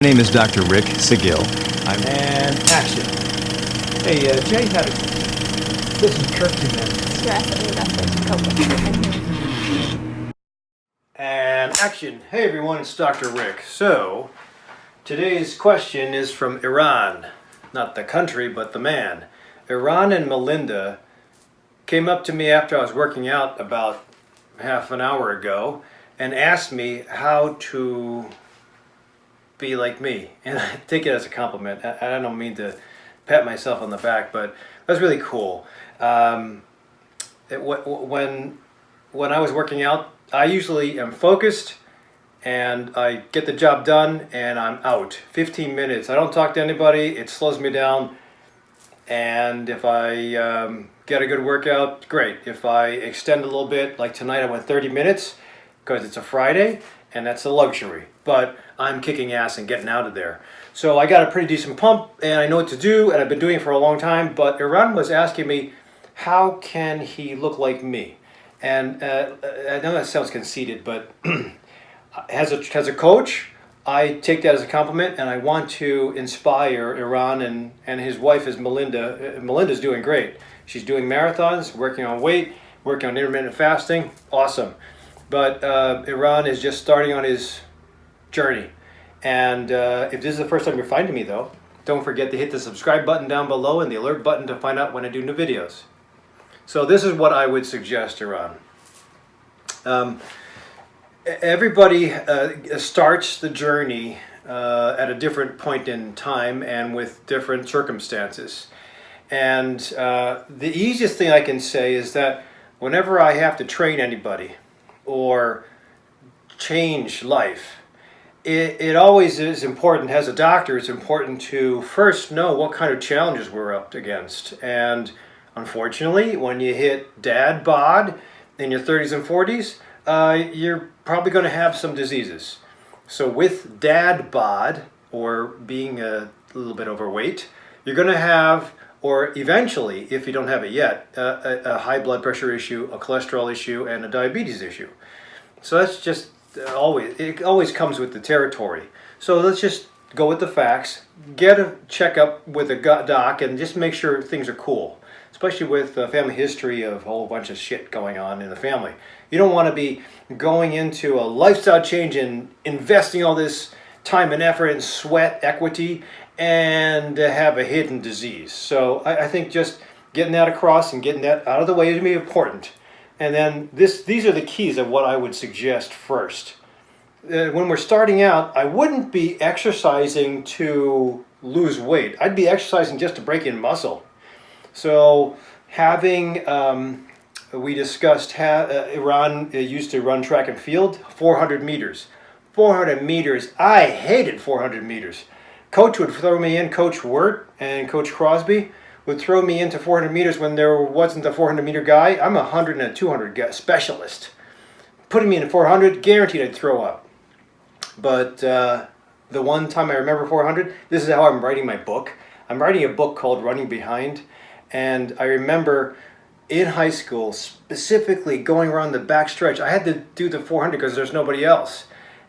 My name is Dr. Rick Seguil. And action. Hey, Jay, this is Kirk again. And action. Hey everyone, it's Dr. Rick. So, today's question is from Iran. Not the country, but the man. Iran and Melinda came up to me after I was working out about half an hour ago and asked me how to be like me, and I take it as a compliment. I don't mean to pat myself on the back, but that's really cool. When I was working out, I usually am focused and I get the job done and I'm out. 15 minutes. I don't talk to anybody. It slows me down. And if I get a good workout, great. If I extend a little bit, like tonight I went 30 minutes because it's a Friday, and that's a luxury. But I'm kicking ass and getting out of there. So I got a pretty decent pump, and I know what to do, and I've been doing it for a long time. But Iran was asking me, how can he look like me? And I know that sounds conceited, but as a coach, I take that as a compliment, and I want to inspire Iran, and his wife is Melinda. Melinda's doing great. She's doing marathons, working on weight, working on intermittent fasting. Awesome. But Iran is just starting on his journey. And if this is the first time you're finding me, though, don't forget to hit the subscribe button down below and the alert button to find out when I do new videos. So this is what I would suggest, Iran. Everybody starts the journey at a different point in time and with different circumstances. And the easiest thing I can say is that whenever I have to train anybody or change life, it always is important. As a doctor, it's important to first know what kind of challenges we're up against. And unfortunately, when you hit dad bod in your 30s and 40s, you're probably going to have some diseases. So with dad bod, or being a little bit overweight, you're going to have, or eventually, if you don't have it yet, a high blood pressure issue, a cholesterol issue, and a diabetes issue. So that's just it always comes with the territory. So let's just go with the facts, get a checkup with a gut doc, and just make sure things are cool, especially with a family history of a whole bunch of shit going on in the family. You don't want to be going into a lifestyle change and investing all this time and effort and sweat equity and have a hidden disease. So I think just getting that across and getting that out of the way is going to be important. And then these are the keys of what I would suggest first. When we're starting out, I wouldn't be exercising to lose weight. I'd be exercising just to break in muscle. So having, we discussed, Iran used to run track and field, 400 meters. 400 meters, I hated 400 meters. Coach would throw me in, Coach Wirt and Coach Crosby would throw me into 400 meters when there wasn't a 400 meter guy. I'm a 100 and a 200 guy, specialist. Putting me in 400, guaranteed I'd throw up. But the one time I remember 400, this is how I'm writing my book. I'm writing a book called Running Behind. And I remember in high school, specifically going around the back stretch, I had to do the 400 because there's nobody else.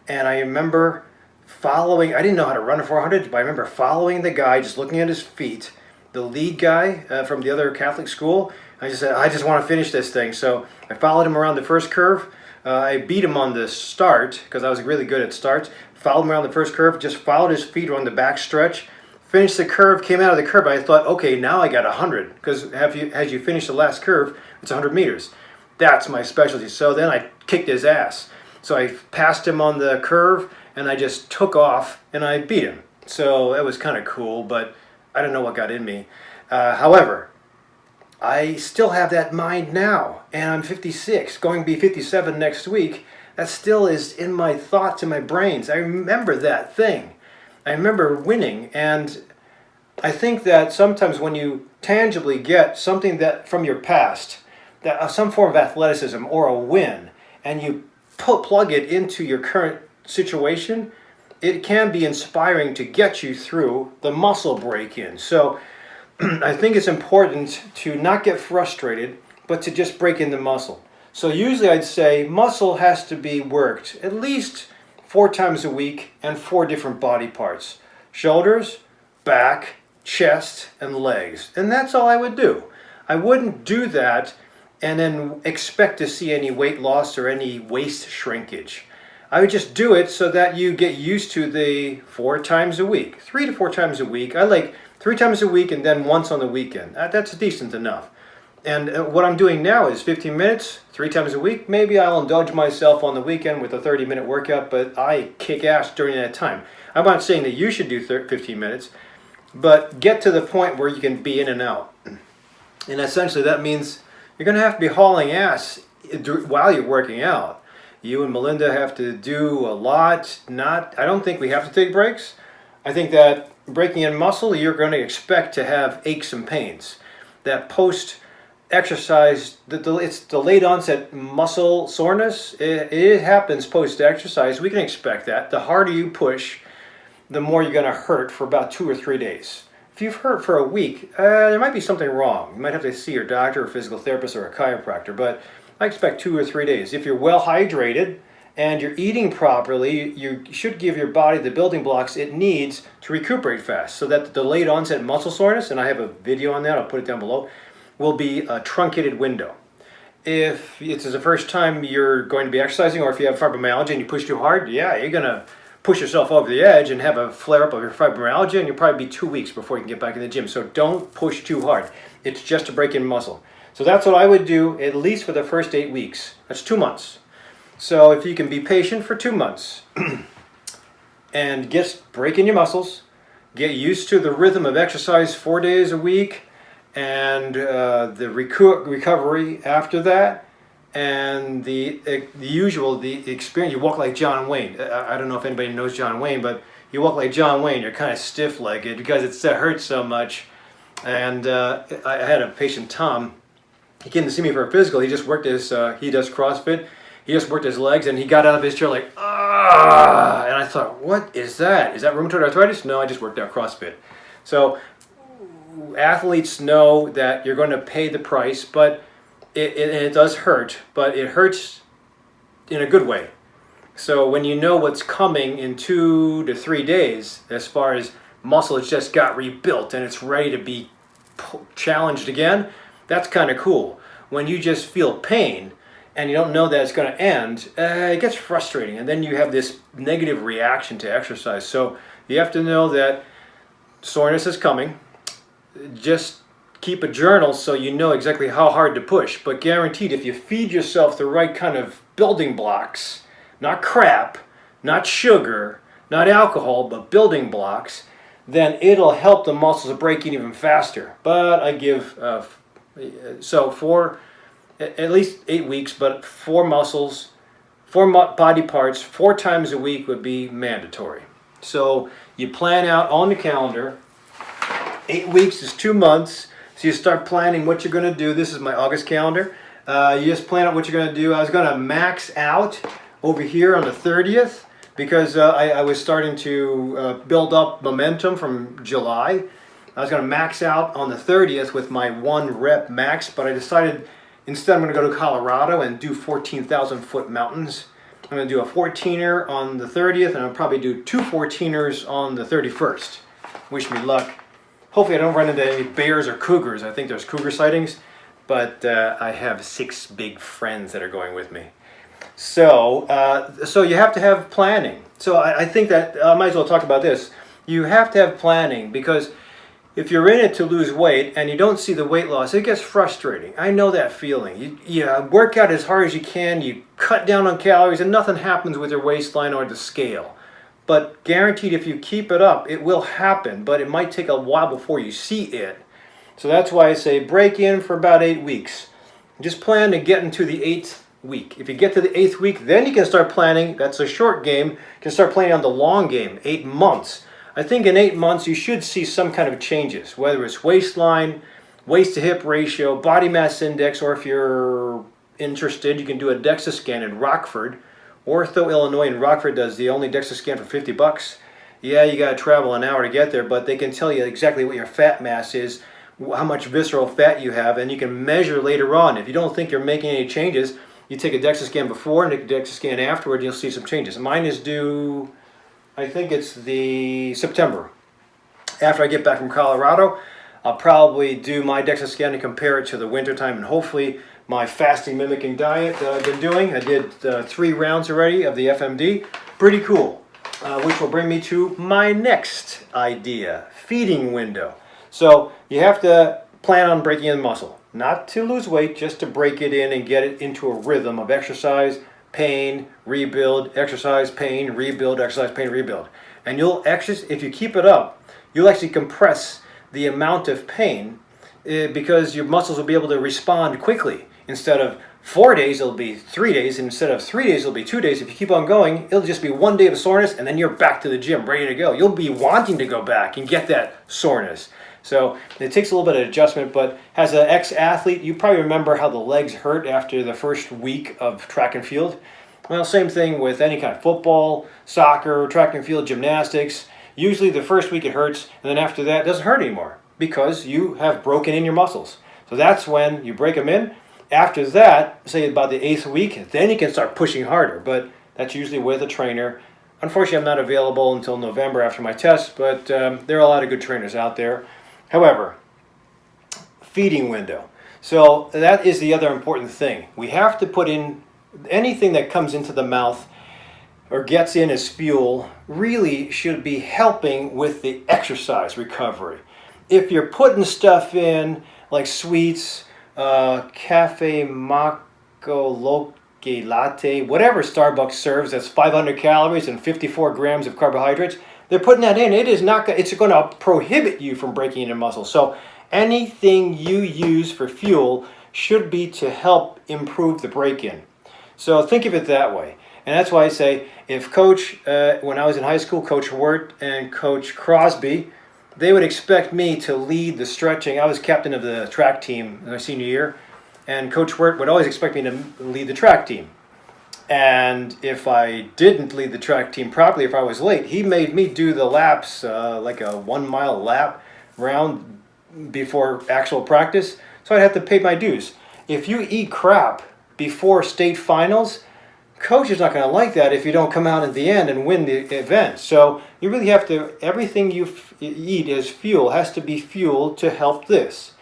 And I remember following, I didn't know how to run a 400, but I remember following the guy, just looking at his feet, the lead guy from the other Catholic school. I just said, I just want to finish this thing. So I followed him around the first curve. I beat him on the start because I was really good at starts. Followed him around the first curve, just followed his feet around the back stretch. Finished the curve, came out of the curve. I thought, okay, now I got 100 because as you finish the last curve, it's 100 meters. That's my specialty. So then I kicked his ass. So I passed him on the curve and I just took off and I beat him. So that was kind of cool, but I don't know what got in me. However, I still have that mind now, and I'm 56, going to be 57 next week. That still is in my thoughts and my brains. I remember that thing. I remember winning, and I think that sometimes when you tangibly get something that from your past, that some form of athleticism or a win, and you plug it into your current situation, it can be inspiring to get you through the muscle break-in. So I think it's important to not get frustrated, but to just break in the muscle. So usually I'd say muscle has to be worked at least 4 times a week and 4 different body parts: shoulders, back, chest, and legs. And that's all I would do. I wouldn't do that and then expect to see any weight loss or any waist shrinkage. I would just do it so that you get used to the 4 times a week, 3 to 4 times a week. I like 3 times a week and then once on the weekend. That's decent enough. And what I'm doing now is 15 minutes, 3 times a week. Maybe I'll indulge myself on the weekend with a 30-minute workout, but I kick ass during that time. I'm not saying that you should do 15 minutes, but get to the point where you can be in and out. And essentially that means you're going to have to be hauling ass while you're working out. You and Melinda have to do a lot. I don't think we have to take breaks. I think that breaking in muscle, you're going to expect to have aches and pains. That post-exercise, it's delayed onset muscle soreness. It happens post-exercise. We can expect that. The harder you push, the more you're going to hurt for about 2 or 3 days. If you've hurt for a week, there might be something wrong. You might have to see your doctor or physical therapist or a chiropractor, but I expect 2 or 3 days. If you're well hydrated and you're eating properly, you should give your body the building blocks it needs to recuperate fast, so that the delayed onset muscle soreness, and I have a video on that, I'll put it down below, will be a truncated window. If it's the first time you're going to be exercising, or if you have fibromyalgia and you push too hard, yeah, you're going to push yourself over the edge and have a flare-up of your fibromyalgia, and you'll probably be 2 weeks before you can get back in the gym. So don't push too hard. It's just to break in muscle. So that's what I would do, at least for the first 8 weeks. That's 2 months. So if you can be patient for 2 months and just break in your muscles, get used to the rhythm of exercise 4 days a week, and the recovery after that, and the experience. You walk like John Wayne. I don't know if anybody knows John Wayne, but you walk like John Wayne. You're kind of stiff-legged because it hurts so much. And I had a patient, Tom. He came to see me for a physical. He just worked he does CrossFit. He just worked his legs, and he got out of his chair like, ah! And I thought, what is that? Is that rheumatoid arthritis? No, I just worked out CrossFit. So athletes know that you're going to pay the price, but it does hurt, but it hurts in a good way. So when you know what's coming in 2 to 3 days, as far as muscle has just got rebuilt and it's ready to be challenged again, that's kind of cool. When you just feel pain and you don't know that it's going to end, it gets frustrating, and then you have this negative reaction to exercise. So you have to know that soreness is coming. Just keep a journal so you know exactly how hard to push. But guaranteed, if you feed yourself the right kind of building blocks, not crap, not sugar, not alcohol, but building blocks, then it'll help the muscles break in even faster. But I give, so for at least 8 weeks, but 4 muscles, 4 body parts, 4 times a week would be mandatory. So you plan out on the calendar. 8 weeks is 2 months. So you start planning what you're going to do. This is my August calendar. You just plan out what you're going to do. I was going to max out over here on the 30th because I was starting to build up momentum from July. I was going to max out on the 30th with my 1 rep max, but I decided instead I'm going to go to Colorado and do 14,000 foot mountains. I'm going to do a 14er on the 30th, and I'll probably do 2 14ers on the 31st. Wish me luck. Hopefully I don't run into any bears or cougars. I think there's cougar sightings, but I have 6 big friends that are going with me. So you have to have planning. So I think that I might as well talk about this. You have to have planning, because if you're in it to lose weight and you don't see the weight loss, it gets frustrating. I know that feeling. You work out as hard as you can, you cut down on calories, and nothing happens with your waistline or the scale. But guaranteed, if you keep it up, it will happen, but it might take a while before you see it. So that's why I say break in for about 8 weeks. Just plan to get into the 8th week. If you get to the 8th week, then you can start planning. That's a short game. You can start planning on the long game, 8 months. I think in 8 months you should see some kind of changes, whether it's waistline, waist to hip ratio, body mass index, or if you're interested, you can do a DEXA scan in Rockford. Ortho, Illinois, in Rockford does the only DEXA scan for $50. Yeah, you got to travel an hour to get there, but they can tell you exactly what your fat mass is, how much visceral fat you have, and you can measure later on. If you don't think you're making any changes, You take a DEXA scan before and take a DEXA scan afterward, and you'll see some changes. Mine is due, I think it's the September. After I get back from Colorado, I'll probably do my DEXA scan and compare it to the wintertime, and hopefully my fasting mimicking diet that I've been doing. I did 3 rounds already of the FMD. Pretty cool. Which will bring me to my next idea, feeding window. So you have to plan on breaking in muscle. Not to lose weight, just to break it in and get it into a rhythm of exercise, pain, rebuild, exercise, pain, rebuild, exercise, pain, rebuild. And you'll exercise, if you keep it up, you'll actually compress the amount of pain because your muscles will be able to respond quickly. Instead of 4 days, it'll be 3 days. And instead of 3 days, it'll be 2 days. If you keep on going, it'll just be 1 day of soreness, and then you're back to the gym, ready to go. You'll be wanting to go back and get that soreness. So it takes a little bit of adjustment, but as an ex-athlete, you probably remember how the legs hurt after the first week of track and field. Well, same thing with any kind of football, soccer, track and field, gymnastics. Usually the first week it hurts, and then after that it doesn't hurt anymore because you have broken in your muscles. So that's when you break them in. After that, say about the 8th week, then you can start pushing harder, but that's usually with a trainer. Unfortunately, I'm not available until November after my test, but there are a lot of good trainers out there. However, feeding window. So that is the other important thing. We have to put in anything that comes into the mouth or gets in as fuel really should be helping with the exercise recovery. If you're putting stuff in like sweets, cafe macco loche latte, whatever Starbucks serves, that's 500 calories and 54 grams of carbohydrates, they're putting that in. It's going to prohibit you from breaking into muscle. So anything you use for fuel should be to help improve the break-in. So think of it that way. And that's why I say, if when I was in high school, Coach Wirt and Coach Crosby, they would expect me to lead the stretching. I was captain of the track team in my senior year, and Coach Wirt would always expect me to lead the track team. And if I didn't lead the track team properly, if I was late, he made me do the laps, like a 1 mile lap round before actual practice. So I'd have to pay my dues. If you eat crap before state finals, coach is not going to like that if you don't come out at the end and win the event. So you really have to, everything you eat as fuel has to be fuel to help this.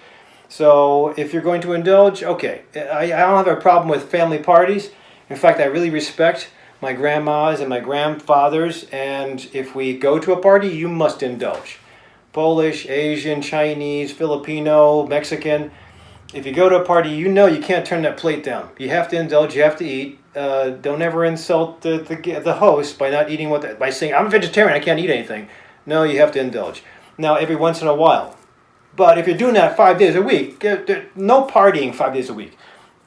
So if you're going to indulge, okay, I don't have a problem with family parties. In fact, I really respect my grandmas and my grandfathers, and if we go to a party, you must indulge. Polish, Asian, Chinese, Filipino, Mexican. If you go to a party, you know you can't turn that plate down. You have to indulge, you have to eat. Don't ever insult the host by not eating by saying, I'm a vegetarian, I can't eat anything. No, you have to indulge. Now, every once in a while. But if you're doing that 5 days a week, no partying 5 days a week.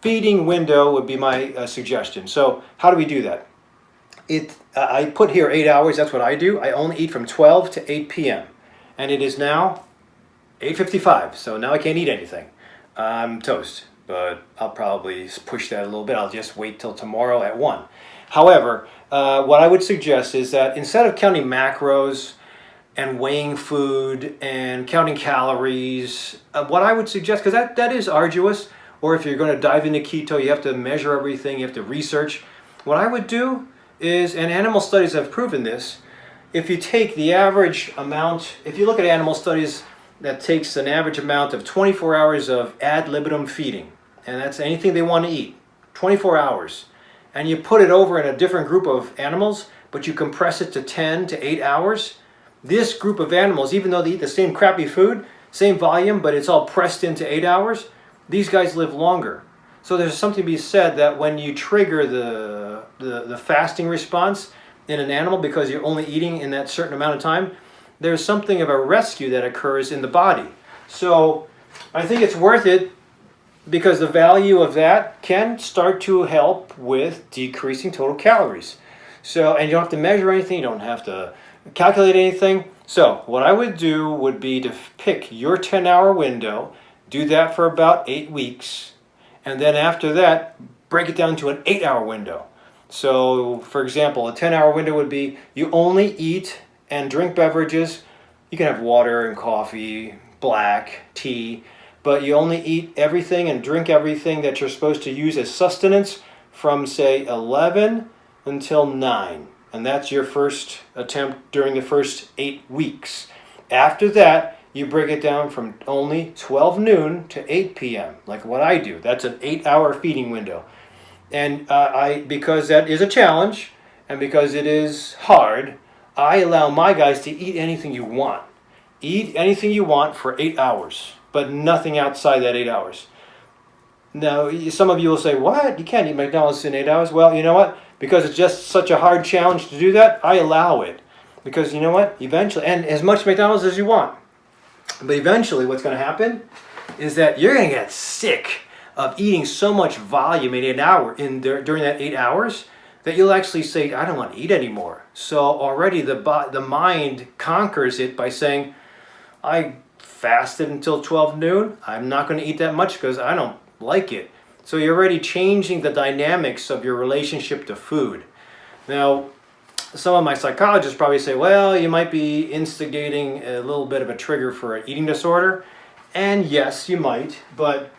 Feeding window would be my suggestion. So how do we do that? I put here 8 hours. That's what I do. I only eat from 12 to 8 p.m. And it is now 8:55. So now I can't eat anything. I'm toast. But I'll probably push that a little bit. I'll just wait till tomorrow at 1. However, what I would suggest is that instead of counting macros and weighing food and counting calories, what I would suggest, because that is arduous, or if you're going to dive into keto, you have to measure everything, you have to research. What I would do is, and animal studies have proven this, if you take the average amount, if you look at animal studies that takes an average amount of 24 hours of ad libitum feeding, and that's anything they want to eat, 24 hours, and you put it over in a different group of animals, but you compress it to 10 to 8 hours, this group of animals, even though they eat the same crappy food, same volume, but it's all pressed into 8 hours, these guys live longer. So there's something to be said that when you trigger the fasting response in an animal because you're only eating in that certain amount of time, there's something of a rescue that occurs in the body. So I think it's worth it because the value of that can start to help with decreasing total calories. So, and you don't have to measure anything, you don't have to calculate anything. So what I would do would be to pick your 10-hour window, do that for about 8 weeks, and then after that, break it down to an 8-hour window. So, for example, a 10-hour window would be you only eat and drink beverages. You can have water and coffee, black, tea, but you only eat everything and drink everything that you're supposed to use as sustenance from say 11 until 9. And that's your first attempt during the first 8 weeks. After that, you break it down from only 12 noon to 8 p.m., like what I do. That's an 8-hour feeding window. And because that is a challenge and because it is hard, I allow my guys to eat anything you want. Eat anything you want for 8 hours, but nothing outside that 8 hours. Now, some of you will say, what? You can't eat McDonald's in 8 hours? Well, you know what? Because it's just such a hard challenge to do that, I allow it. Because you know what? Eventually, and as much McDonald's as you want. But eventually what's going to happen is that you're going to get sick of eating so much volume in an hour during that 8 hours that you'll actually say, I don't want to eat anymore. So already the mind conquers it by saying, I fasted until 12 noon. I'm not going to eat that much because I don't like it. So you're already changing the dynamics of your relationship to food. Now, some of my psychologists probably say, well, you might be instigating a little bit of a trigger for an eating disorder. And yes, you might, but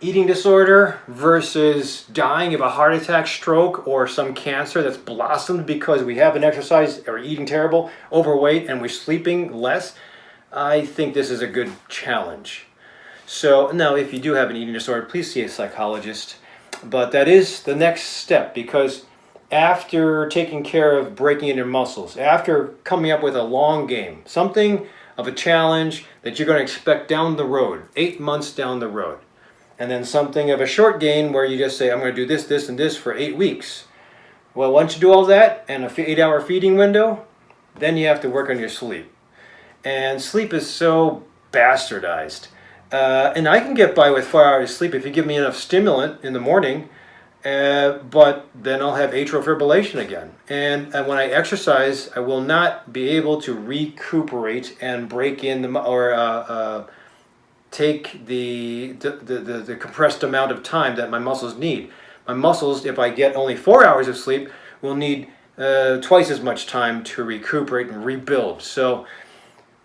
eating disorder versus dying of a heart attack, stroke, or some cancer that's blossomed because we haven't exercised or eating terrible, overweight, and we're sleeping less, I think this is a good challenge. So now if you do have an eating disorder, please see a psychologist. But that is the next step, because after taking care of breaking in your muscles, after coming up with a long game, something of a challenge that you're going to expect down the road, 8 months down the road, and then something of a short game where you just say, I'm going to do this, this, and this for 8 weeks. Well, once you do all that and an 8-hour feeding window, then you have to work on your sleep. And sleep is so bastardized. And I can get by with 4 hours of sleep if you give me enough stimulant in the morning, but then I'll have atrial fibrillation again. And when I exercise, I will not be able to recuperate and break in take the compressed amount of time that my muscles need. My muscles, if I get only 4 hours of sleep, will need twice as much time to recuperate and rebuild. So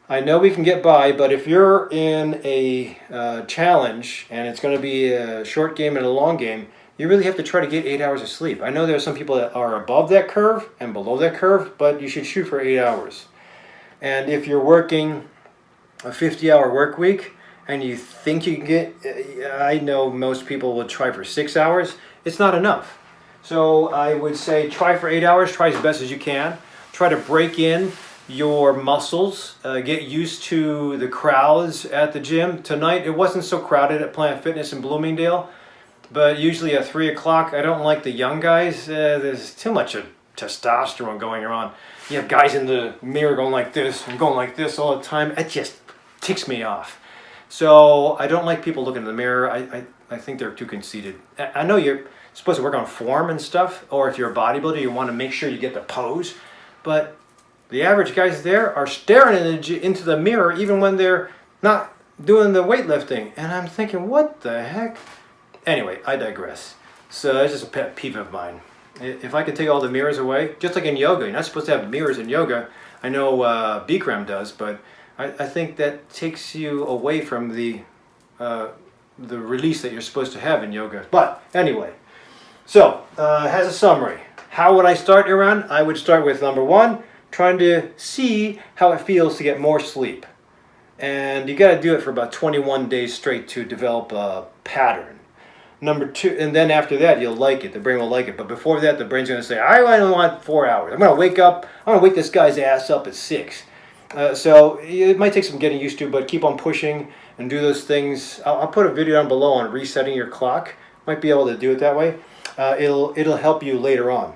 I know we can get by, but if you're in a challenge and it's going to be a short game and a long game, you really have to try to get 8 hours of sleep. I know there are some people that are above that curve and below that curve, but you should shoot for 8 hours. And if you're working a 50-hour work week and you think you can get, I know most people will try for 6 hours, it's not enough. So I would say try for 8 hours, try as best as you can. Try to break in your muscles, get used to the crowds at the gym. Tonight it wasn't so crowded at Planet Fitness in Bloomingdale, but usually at 3 o'clock I don't like the young guys. There's too much of testosterone going around. You have guys in the mirror going like this and going like this all the time. It just ticks me off. So I don't like people looking in the mirror. I think they're too conceited. I know you're supposed to work on form and stuff, or if you're a bodybuilder you want to make sure you get the pose, but the average guys there are staring into the mirror even when they're not doing the weightlifting. And I'm thinking, what the heck? Anyway, I digress. So that's just a pet peeve of mine. If I could take all the mirrors away, just like in yoga, you're not supposed to have mirrors in yoga. I know Bikram does, but I think that takes you away from the release that you're supposed to have in yoga. But anyway, so as a summary, how would I start your run? I would start with number 1, trying to see how it feels to get more sleep. And you got to do it for about 21 days straight to develop a pattern. Number 2, and then after that you'll like it, the brain will like it. But before that the brain's going to say, I only want 4 hours. I'm going to wake this guy's ass up at 6. So it might take some getting used to, but keep on pushing and do those things. I'll put a video down below on resetting your clock. Might be able to do it that way. It'll help you later on.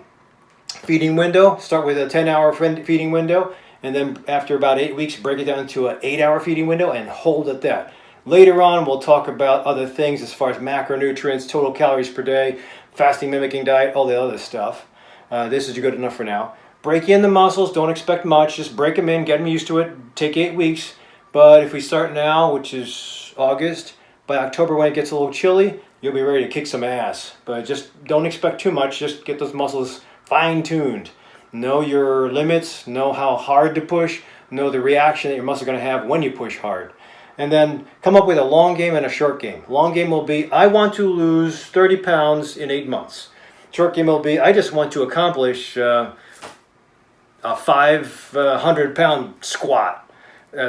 Feeding window, start with a 10-hour feeding window, and then after about 8 weeks break it down to an 8-hour feeding window and hold at that. Later on we'll talk about other things as far as macronutrients, total calories per day, fasting mimicking diet, all the other stuff. This is good enough for now. Break in the muscles, don't expect much, just break them in, get them used to it, take 8 weeks. But if we start now, which is August, by October when it gets a little chilly, you'll be ready to kick some ass. But just don't expect too much, just get those muscles fine-tuned. Know your limits, know how hard to push, know the reaction that your muscles are going to have when you push hard. And then come up with a long game and a short game. Long game will be, I want to lose 30 pounds in 8 months. Short game will be, I just want to accomplish a 500-pound squat,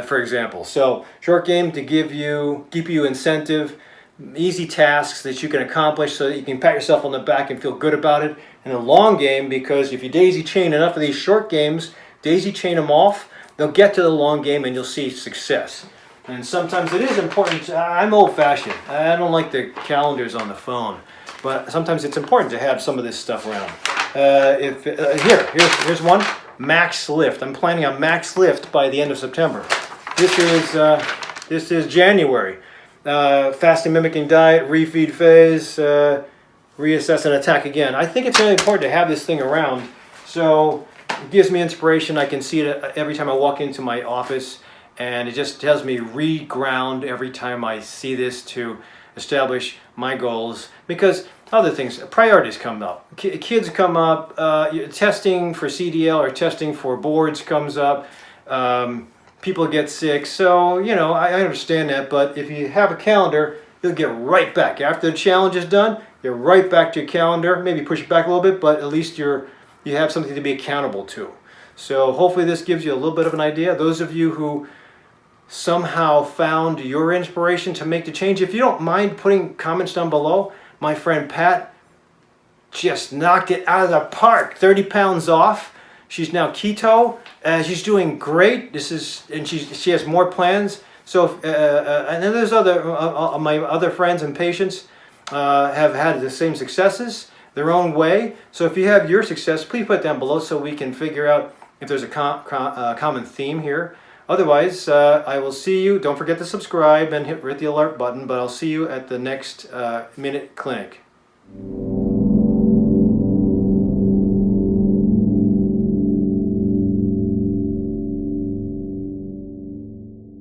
for example. So short game to keep you incentive, easy tasks that you can accomplish so that you can pat yourself on the back and feel good about it. And the long game, because if you daisy chain enough of these short games, daisy chain them off, they'll get to the long game and you'll see success. And sometimes it is important. I'm old-fashioned. I don't like the calendars on the phone, but sometimes it's important to have some of this stuff around. Here's one. Max lift. I'm planning on max lift by the end of September. This is January. Fasting mimicking diet, refeed phase, reassess and attack again. I think it's really important to have this thing around, so it gives me inspiration. I can see it every time I walk into my office, and it just tells me reground every time I see this to establish my goals, because other things, priorities come up. Kids come up, testing for CDL or testing for boards comes up, people get sick, so I understand that, but if you have a calendar, you'll get right back. After the challenge is done, you're right back to your calendar, maybe push it back a little bit, but at least you have something to be accountable to. So hopefully this gives you a little bit of an idea. Those of you who somehow found your inspiration to make the change, if you don't mind putting comments down below, my friend Pat just knocked it out of the park. 30 pounds off. She's now keto. She's doing great. She has more plans. So and then there's my other friends and patients have had the same successes their own way. So if you have your success, please put it down below so we can figure out if there's a common theme here. Otherwise, I will see you. Don't forget to subscribe and hit the alert button, but I'll see you at the next Minute Clinic.